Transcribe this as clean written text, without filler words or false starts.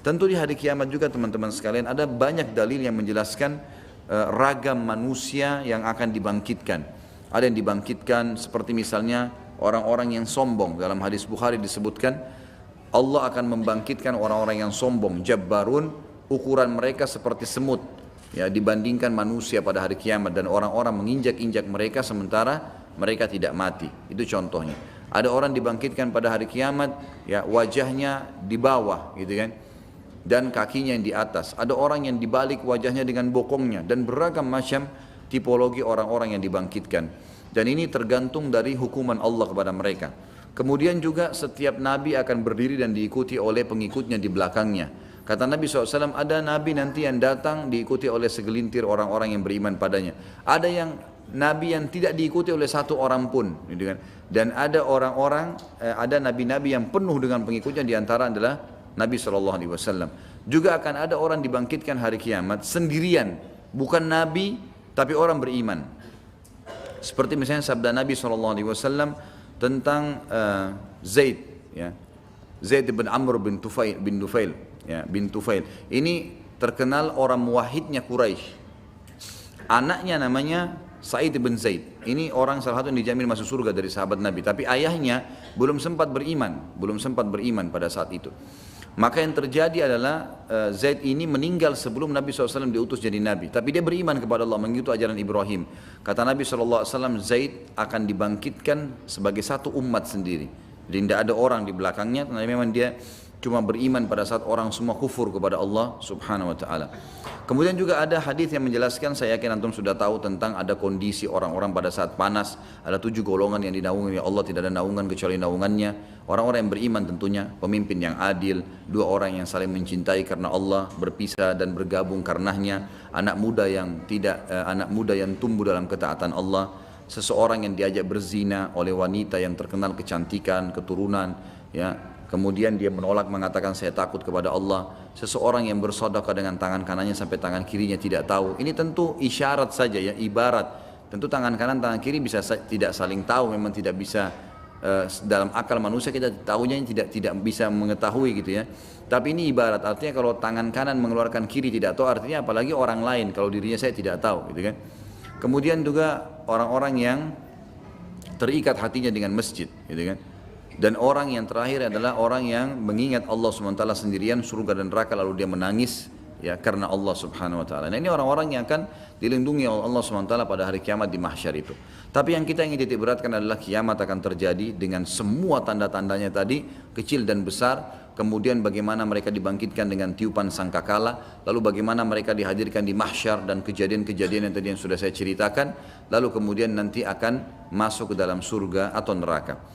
Tentu di hari kiamat juga teman-teman sekalian ada banyak dalil yang menjelaskan ragam manusia yang akan dibangkitkan. Ada yang dibangkitkan seperti misalnya orang-orang yang sombong. Dalam hadis Bukhari disebutkan Allah akan membangkitkan orang-orang yang sombong, jabbarun, ukuran mereka seperti semut, ya, dibandingkan manusia pada hari kiamat, dan orang-orang menginjak-injak mereka sementara mereka tidak mati. Itu contohnya. Ada orang dibangkitkan pada hari kiamat, ya, wajahnya di bawah gitu kan, dan kakinya yang di atas. Ada orang yang dibalik wajahnya dengan bokongnya, dan beragam macam tipologi orang-orang yang dibangkitkan. Dan ini tergantung dari hukuman Allah kepada mereka. Kemudian juga setiap nabi akan berdiri dan diikuti oleh pengikutnya di belakangnya. Kata Nabi SAW, ada nabi nanti yang datang diikuti oleh segelintir orang-orang yang beriman padanya. Ada yang nabi yang tidak diikuti oleh satu orang pun, gitu kan. Dan ada orang-orang, ada nabi-nabi yang penuh dengan pengikutnya, di antara adalah Nabi SAW. Juga akan ada orang dibangkitkan hari kiamat sendirian, bukan nabi tapi orang beriman. Seperti misalnya sabda Nabi SAW tentang Zaid, ya, Zaid bin Amr bin Tufail, ya, bin Tufail. Ini terkenal orang muwahhidnya Quraisy. Anaknya namanya Sa'id bin Zaid. Ini orang salah satu yang dijamin masuk surga dari sahabat Nabi. Tapi ayahnya belum sempat beriman pada saat itu. Maka yang terjadi adalah Zaid ini meninggal sebelum Nabi SAW diutus jadi Nabi. Tapi dia beriman kepada Allah, mengikuti ajaran Ibrahim. Kata Nabi SAW, Zaid akan dibangkitkan sebagai satu umat sendiri. Jadi tidak ada orang di belakangnya, karena memang dia cuma beriman pada saat orang semua kufur kepada Allah Subhanahu wa ta'ala. Kemudian juga ada hadis yang menjelaskan, saya yakin antum sudah tahu tentang ada kondisi orang-orang pada saat panas. Ada 7 golongan yang dinaungi oleh Allah, tidak ada naungan kecuali naungannya. Orang-orang yang beriman tentunya, pemimpin yang adil, 2 orang yang saling mencintai karena Allah, berpisah dan bergabung karenanya, anak muda yang tumbuh dalam ketaatan Allah, seseorang yang diajak berzina oleh wanita yang terkenal kecantikan, keturunan, ya. Kemudian dia menolak, mengatakan saya takut kepada Allah. Seseorang yang bersedekah dengan tangan kanannya sampai tangan kirinya tidak tahu. Ini tentu isyarat saja, ya, ibarat. Tentu tangan kanan, tangan kiri bisa tidak saling tahu, memang tidak bisa dalam akal manusia kita tahunya tidak bisa mengetahui gitu ya. Tapi ini ibarat, artinya kalau tangan kanan mengeluarkan kiri tidak tahu, artinya apalagi orang lain kalau dirinya saya tidak tahu gitu kan. Kemudian juga orang-orang yang terikat hatinya dengan masjid gitu kan. Dan orang yang terakhir adalah orang yang mengingat Allah SWT sendirian, surga dan neraka, lalu dia menangis, ya, karena Allah Subhanahu wa ta'ala. Nah, ini orang-orang yang akan dilindungi oleh Allah SWT pada hari kiamat di mahsyar itu. Tapi yang kita ingin titik beratkan adalah kiamat akan terjadi dengan semua tanda-tandanya tadi, kecil dan besar. Kemudian bagaimana mereka dibangkitkan dengan tiupan sangkakala, lalu bagaimana mereka dihadirkan di mahsyar dan kejadian-kejadian yang tadi yang sudah saya ceritakan, lalu kemudian nanti akan masuk ke dalam surga atau neraka.